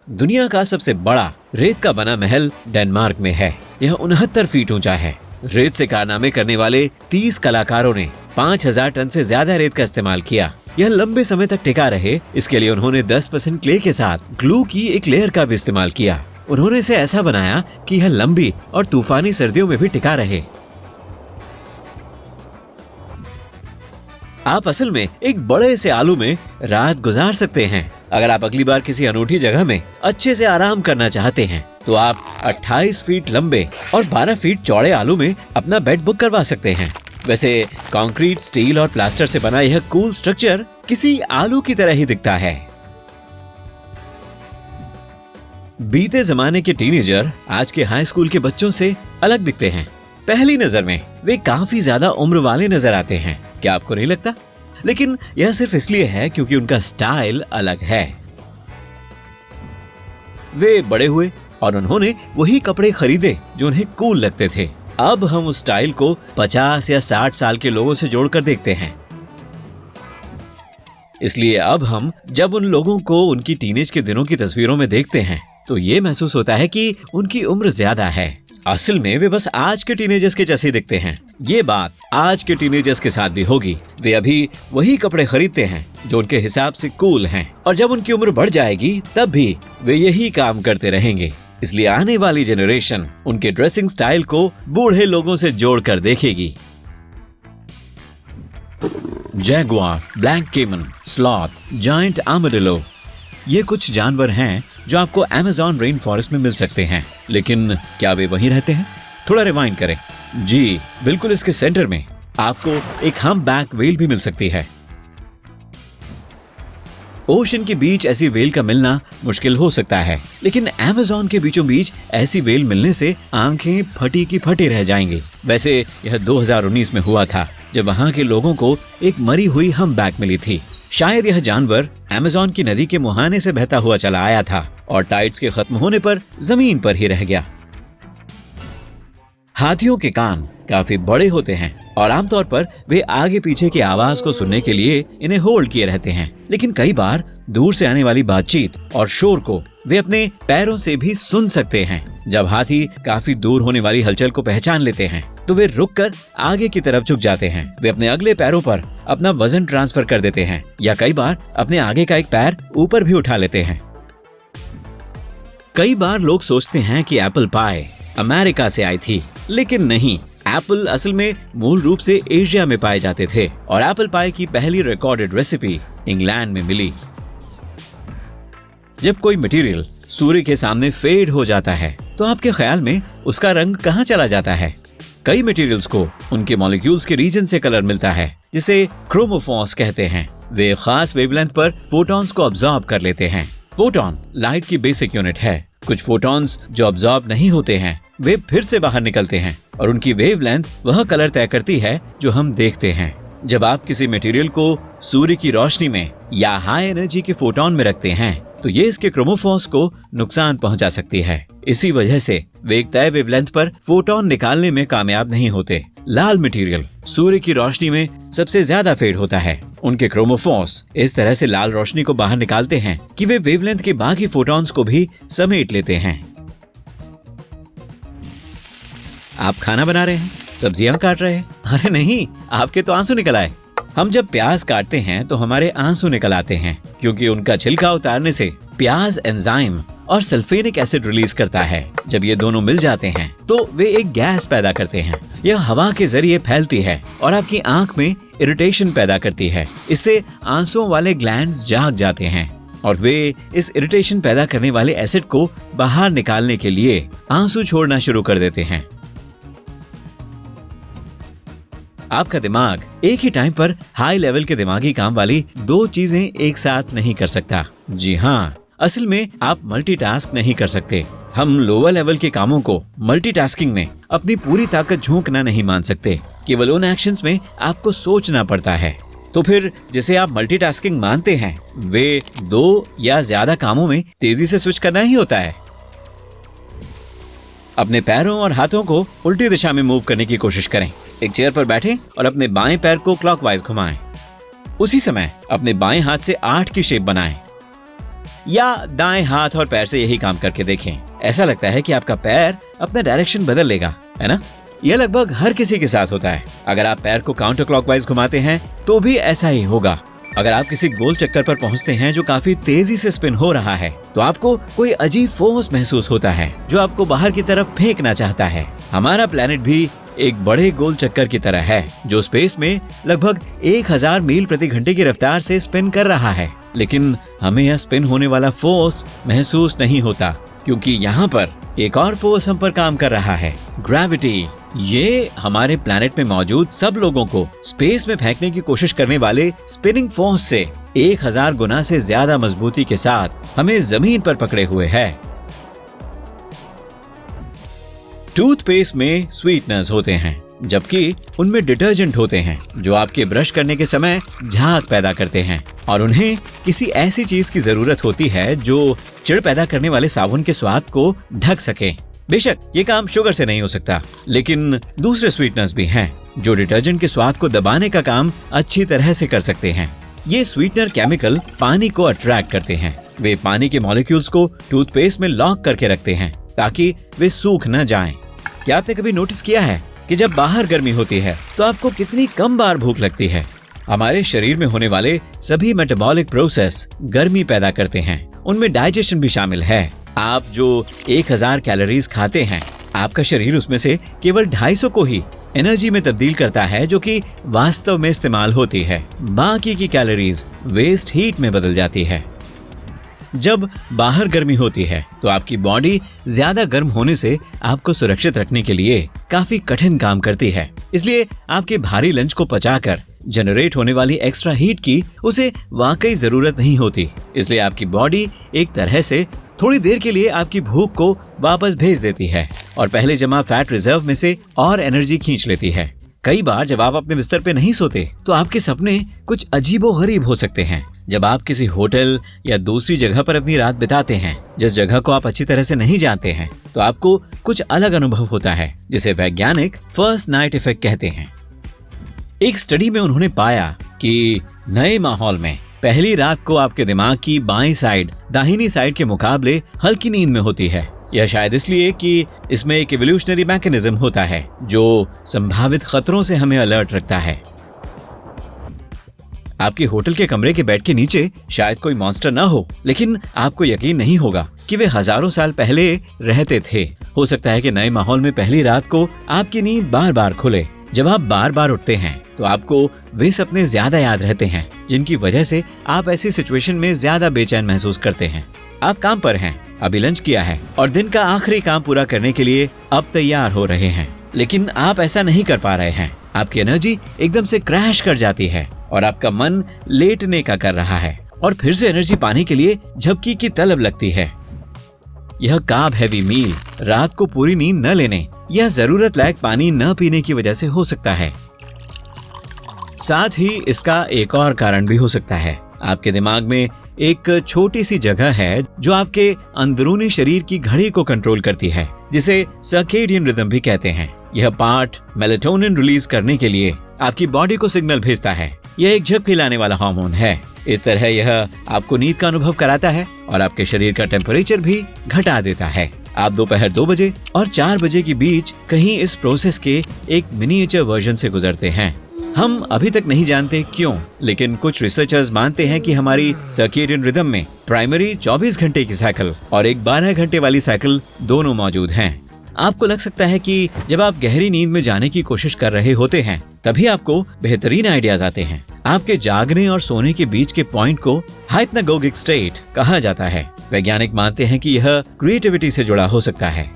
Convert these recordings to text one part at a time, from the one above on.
दुनिया का सबसे बड़ा रेत का बना महल डेनमार्क में है। यह 69 फीट ऊंचा है। रेत से कारनामे करने वाले 30 कलाकारों ने 5000 टन से ज्यादा रेत का इस्तेमाल किया। यह लंबे समय तक टिका रहे, इसके लिए उन्होंने 10% क्ले के साथ ग्लू की एक लेयर का भी इस्तेमाल किया। उन्होंने इसे ऐसा बनाया कि यह लंबी और तूफानी सर्दियों में भी टिका रहे। आप असल में एक बड़े से आलू में रात गुजार सकते हैं। अगर आप अगली बार किसी अनूठी जगह में अच्छे से आराम करना चाहते हैं तो आप 28 फीट लंबे और 12 फीट चौड़े आलू में अपना बेड बुक करवा सकते हैं। वैसे कंक्रीट, स्टील और प्लास्टर से बना यह कूल स्ट्रक्चर किसी आलू की तरह ही दिखता है। बीते जमाने के टीनेजर आज के हाई स्कूल के बच्चों से अलग दिखते हैं। पहली नजर में वे काफी ज्यादा उम्र वाले नजर आते हैं, क्या आपको नहीं लगता? लेकिन यह सिर्फ इसलिए है क्योंकि उनका स्टाइल अलग है। वे बड़े हुए और उन्होंने वही कपड़े खरीदे जो उन्हें कूल लगते थे। अब हम उस स्टाइल को 50 या 60 साल के लोगों से जोड़कर देखते हैं। इसलिए अब हम जब उन लोगों को उनकी टीनेज के दिनों की तस्वीरों में देखते हैं तो ये महसूस होता है कि उनकी उम्र ज्यादा है। असल में वे बस आज के टीनेजर्स के जैसे दिखते हैं। ये बात आज के टीनेजर्स के साथ भी होगी। वे अभी वही कपड़े खरीदते हैं जो उनके हिसाब से कूल हैं, और जब उनकी उम्र बढ़ जाएगी तब भी वे यही काम करते रहेंगे। इसलिए आने वाली जनरेशन उनके ड्रेसिंग स्टाइल को बूढ़े लोगों से जोड़कर देखेगी। जैगुआर, ब्लैक केमन, स्लॉथ, जायंट आर्madillo, ये कुछ जानवर हैं जो आपको अमेज़न रेन फॉरेस्ट में मिल सकते हैं। लेकिन क्या वे वहीं रहते हैं? थोड़ा रिवाइंड करें। जी बिल्कुल, इसके सेंटर में आपको एक हम्पबैक व्हेल भी मिल सकती है। ओशन के बीच ऐसी व्हेल का मिलना मुश्किल हो सकता है, लेकिन अमेज़न के बीचों बीच ऐसी व्हेल मिलने से आंखें फटी की फटी रह जाएंगी। वैसे यह 2019 में हुआ था जब वहां के लोगों को एक मरी हुई हम्पबैक मिली थी। शायद यह जानवर अमेज़न की नदी के मुहाने से बहता हुआ चला आया था और टाइड्स के खत्म होने पर जमीन पर ही रह गया। हाथियों के कान काफी बड़े होते हैं और आमतौर पर वे आगे पीछे की आवाज को सुनने के लिए इन्हें होल्ड किए रहते हैं, लेकिन कई बार दूर से आने वाली बातचीत और शोर को वे अपने पैरों से भी सुन सकते हैं। जब हाथी काफी दूर होने वाली हलचल को पहचान लेते हैं तो वे रुककर आगे की तरफ झुक जाते हैं। वे अपने अगले पैरों पर अपना वजन ट्रांसफर कर देते हैं या कई बार अपने आगे का एक पैर ऊपर भी उठा लेते हैं। कई बार लोग सोचते हैं कि एप्पल पाई अमेरिका से आई थी, लेकिन नहीं। एप्पल असल में मूल रूप से एशिया में पाए जाते थे और एप्पल पाई की पहली रिकॉर्डेड रेसिपी इंग्लैंड में मिली। जब कोई मटेरियल सूर्य के सामने फेड हो जाता है तो आपके ख्याल में उसका रंग कहाँ चला जाता है? कई मटेरियल्स को उनके मॉलिक्यूल्स के रीजन से कलर मिलता है, जिसे क्रोमोफोर्स कहते हैं। वे खास वेवलेंथ पर फोटॉन्स को अब्सॉर्ब कर लेते हैं। फोटॉन लाइट की बेसिक यूनिट है। कुछ फोटॉन्स जो अब्सॉर्ब नहीं होते हैं वे फिर से बाहर निकलते हैं और उनकी वेवलेंथ वह कलर तय करती है जो हम देखते हैं। जब आप किसी मटेरियल को सूर्य की रोशनी में या हाई एनर्जी के फोटॉन में रखते हैं तो ये इसके क्रोमोफोर्स को नुकसान पहुंचा सकती है। इसी वजह से वे एक तय वेवलेंथ पर फोटॉन निकालने में कामयाब नहीं होते। लाल मटेरियल सूर्य की रोशनी में सबसे ज्यादा फेड होता है। उनके क्रोमोफोर्स इस तरह से लाल रोशनी को बाहर निकालते हैं कि वे वेवलेंथ के बाकी फोटॉन्स को भी समेट लेते हैं। आप खाना बना रहे हैं, सब्जियां काट रहे हैं? अरे नहीं, आपके तो आंसू निकल आए। हम जब प्याज काटते हैं तो हमारे आंसू निकल आते हैं क्योंकि उनका छिलका उतारने से प्याज एंजाइम और सल्फेनिक एसिड रिलीज करता है। जब ये दोनों मिल जाते हैं तो वे एक गैस पैदा करते हैं। यह हवा के जरिए फैलती है और आपकी आंख में इरिटेशन पैदा करती है। इससे आंसुओं वाले ग्लैंड्स जाग जाते हैं और वे इस इरिटेशन पैदा करने वाले एसिड को बाहर निकालने के लिए आंसू छोड़ना शुरू कर देते हैं। आपका दिमाग एक ही टाइम पर हाई लेवल के दिमागी काम वाली दो चीजें एक साथ नहीं कर सकता। जी हाँ, असल में आप मल्टीटास्क नहीं कर सकते। हम लोअर लेवल के कामों को मल्टीटास्किंग में अपनी पूरी ताकत झोंकना नहीं मान सकते। केवल उन एक्शंस में आपको सोचना पड़ता है। तो फिर जिसे आप मल्टीटास्किंग मानते हैं वे दो या ज्यादा कामों में तेजी से स्विच करना ही होता है। अपने पैरों और हाथों को उल्टी दिशा में मूव करने की कोशिश करें। एक चेयर पर बैठें और अपने बाएं पैर को क्लॉकवाइज घुमाएं। उसी समय अपने बाएं हाथ से 8 की शेप बनाएं। या दाएं हाथ और पैर से यही काम करके देखें। ऐसा लगता है कि आपका पैर अपना डायरेक्शन बदल लेगा, है ना? यह लगभग हर किसी के साथ होता है। अगर आप पैर को काउंटर क्लॉकवाइज घुमाते हैं तो भी ऐसा ही होगा। अगर आप किसी गोल चक्कर पर पहुंचते हैं जो काफी तेजी से स्पिन हो रहा है तो आपको कोई अजीब फोर्स महसूस होता है जो आपको बाहर की तरफ फेंकना चाहता है। हमारा प्लेनेट भी एक बड़े गोल चक्कर की तरह है जो स्पेस में लगभग 1000 मील प्रति घंटे की रफ्तार से स्पिन कर रहा है, लेकिन हमें यह स्पिन होने वाला फोर्स महसूस नहीं होता क्योंकि यहाँ पर एक और फोर्स हम पर काम कर रहा है, ग्रेविटी। ये हमारे प्लैनेट में मौजूद सब लोगों को स्पेस में फेंकने की कोशिश करने वाले स्पिनिंग फोर्स से 1000 गुना से ज्यादा मजबूती के साथ हमें जमीन पर पकड़े हुए है। टूथपेस्ट में स्वीटनर्स होते हैं जबकि उनमें डिटर्जेंट होते हैं जो आपके ब्रश करने के समय झाग पैदा करते हैं, और उन्हें किसी ऐसी चीज की जरूरत होती है जो चिड़ पैदा करने वाले साबुन के स्वाद को ढक सके। बेशक ये काम शुगर से नहीं हो सकता, लेकिन दूसरे स्वीटनर्स भी हैं जो डिटर्जेंट के स्वाद को दबाने का काम अच्छी तरह से कर सकते हैं। ये स्वीटनर केमिकल पानी को अट्रैक्ट करते हैं। वे पानी के मॉलिक्यूल्स को टूथपेस्ट में लॉक करके रखते हैं ताकि वे सूख न जाएं। क्या आपने कभी नोटिस किया है कि जब बाहर गर्मी होती है तो आपको कितनी कम बार भूख लगती है? हमारे शरीर में होने वाले सभी मेटाबॉलिक प्रोसेस गर्मी पैदा करते हैं, उनमें डाइजेशन भी शामिल है। आप जो 1000 कैलोरीज खाते हैं, आपका शरीर उसमें से केवल 250 को ही एनर्जी में तब्दील करता है जो कि वास्तव में इस्तेमाल होती है। बाकी की कैलोरीज वेस्ट हीट में बदल जाती है। जब बाहर गर्मी होती है तो आपकी बॉडी ज्यादा गर्म होने से आपको सुरक्षित रखने के लिए काफी कठिन काम करती है। इसलिए आपके भारी लंच को पचाकर जनरेट होने वाली एक्स्ट्रा हीट की उसे वाकई जरूरत नहीं होती। इसलिए आपकी बॉडी एक तरह से थोड़ी देर के लिए आपकी भूख को वापस भेज देती है और पहले जमा फैट रिजर्व में से और एनर्जी खींच लेती है। कई बार जब आप अपने बिस्तर पे नहीं सोते तो आपके सपने कुछ अजीबोगरीब हो सकते हैं। जब आप किसी होटल या दूसरी जगह पर अपनी रात बिताते हैं जिस जगह को आप अच्छी तरह से नहीं जानते हैं तो आपको कुछ अलग अनुभव होता है जिसे वैज्ञानिक फर्स्ट नाइट इफेक्ट कहते हैं। एक स्टडी में उन्होंने पाया कि नए माहौल में पहली रात को आपके दिमाग की बाईं साइड दाहिनी साइड के मुकाबले हल्की नींद में होती है। यह शायद इसलिए कि इसमें एक इवोल्यूशनरी मैकेनिज्म होता है जो संभावित खतरों से हमें अलर्ट रखता है। आपके होटल के कमरे के बेड के नीचे शायद कोई मॉन्स्टर न हो, लेकिन आपको यकीन नहीं होगा कि वे हजारों साल पहले रहते थे। हो सकता है कि नए माहौल में पहली रात को आपकी नींद बार बार खुले। जब आप बार बार उठते हैं तो आपको वे सपने ज्यादा याद रहते हैं जिनकी वजह से आप ऐसी सिचुएशन में ज्यादा बेचैन महसूस करते हैं। आप काम पर हैं, अभी लंच किया है और दिन का आखिरी काम पूरा करने के लिए अब तैयार हो रहे हैं, लेकिन आप ऐसा नहीं कर पा रहे हैं। आपकी एनर्जी एकदम से क्रैश कर जाती है और आपका मन लेटने का कर रहा है और फिर से एनर्जी पाने के लिए झपकी की तलब लगती है। यह कार्ब हैवी मील रात को पूरी नींद न लेने या जरूरत लायक पानी न पीने की वजह से हो सकता है। साथ ही इसका एक और कारण भी हो सकता है। आपके दिमाग में एक छोटी सी जगह है जो आपके अंदरूनी शरीर की घड़ी को कंट्रोल करती है, जिसे सर्केडियन रिदम भी कहते हैं। यह पार्ट मेलेटोनिन रिलीज करने के लिए आपकी बॉडी को सिग्नल भेजता है। यह एक झपकी लाने वाला हार्मोन है। इस तरह यह आपको नींद का अनुभव कराता है और आपके शरीर का टेम्परेचर भी घटा देता है। आप दोपहर 2 बजे और 4 बजे के बीच कहीं इस प्रोसेस के एक मिनिएचर वर्जन से गुजरते हैं। हम अभी तक नहीं जानते क्यों, लेकिन कुछ रिसर्चर्स मानते हैं कि हमारी सर्केडियन रिदम में प्राइमरी 24 घंटे की साइकिल और एक 12 घंटे वाली साइकिल दोनों मौजूद हैं। आपको लग सकता है कि जब आप गहरी नींद में जाने की कोशिश कर रहे होते हैं तभी आपको बेहतरीन आइडियाज आते हैं। आपके जागने और सोने के बीच के पॉइंट को हाइप्नागोगिक स्टेट कहा जाता है। वैज्ञानिक मानते हैं कि यह क्रिएटिविटी से जुड़ा हो सकता है।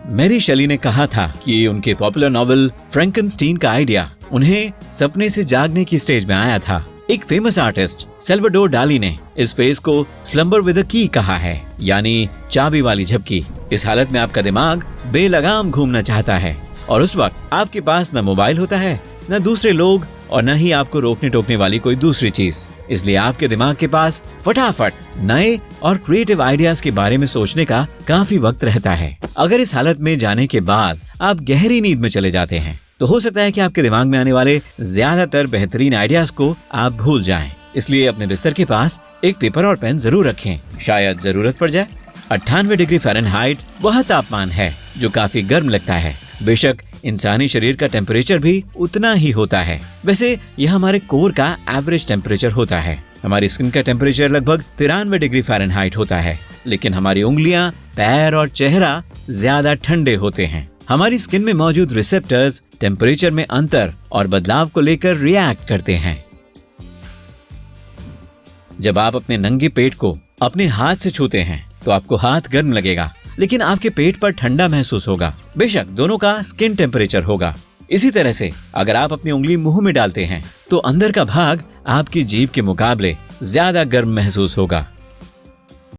मैरी शेली ने कहा था कि उनके पॉपुलर नॉवेल फ्रैंकेनस्टीन का आइडिया उन्हें सपने से जागने की स्टेज में आया था। एक फेमस आर्टिस्ट सैल्वाडोर डाली ने इस फेज को स्लम्बर विद अ की कहा है, यानी चाबी वाली झपकी। इस हालत में आपका दिमाग बेलगाम घूमना चाहता है और उस वक्त आपके पास न मोबाइल होता है, न दूसरे लोग और न ही आपको रोकने टोकने वाली कोई दूसरी चीज। इसलिए आपके दिमाग के पास फटाफट नए और क्रिएटिव आइडियाज के बारे में सोचने का काफी वक्त रहता है। अगर इस हालत में जाने के बाद आप गहरी नींद में चले जाते हैं तो हो सकता है कि आपके दिमाग में आने वाले ज्यादातर बेहतरीन आइडियाज को आप भूल जाएं। इसलिए अपने बिस्तर के पास एक पेपर और पेन जरूर रखें, शायद जरूरत पड़ जाए। 98 डिग्री फ़ारेनहाइट वह तापमान है जो काफी गर्म लगता है। बेशक इंसानी शरीर का टेम्परेचर भी उतना ही होता है। वैसे यह हमारे कोर का एवरेज टेम्परेचर होता है। हमारी स्किन का टेम्परेचर लगभग 93 डिग्री फ़ारेनहाइट होता है, लेकिन हमारी उंगलियां, पैर और चेहरा ज्यादा ठंडे होते हैं। हमारी स्किन में मौजूद रिसेप्टर्स टेम्परेचर में अंतर और बदलाव को लेकर रिएक्ट करते हैं। जब आप अपने नंगे पेट को अपने हाथ से छूते हैं तो आपको हाथ गर्म लगेगा, लेकिन आपके पेट पर ठंडा महसूस होगा। बेशक दोनों का स्किन टेम्परेचर होगा। इसी तरह से अगर आप अपनी उंगली मुंह में डालते हैं तो अंदर का भाग आपकी जीभ के मुकाबले ज्यादा गर्म महसूस होगा।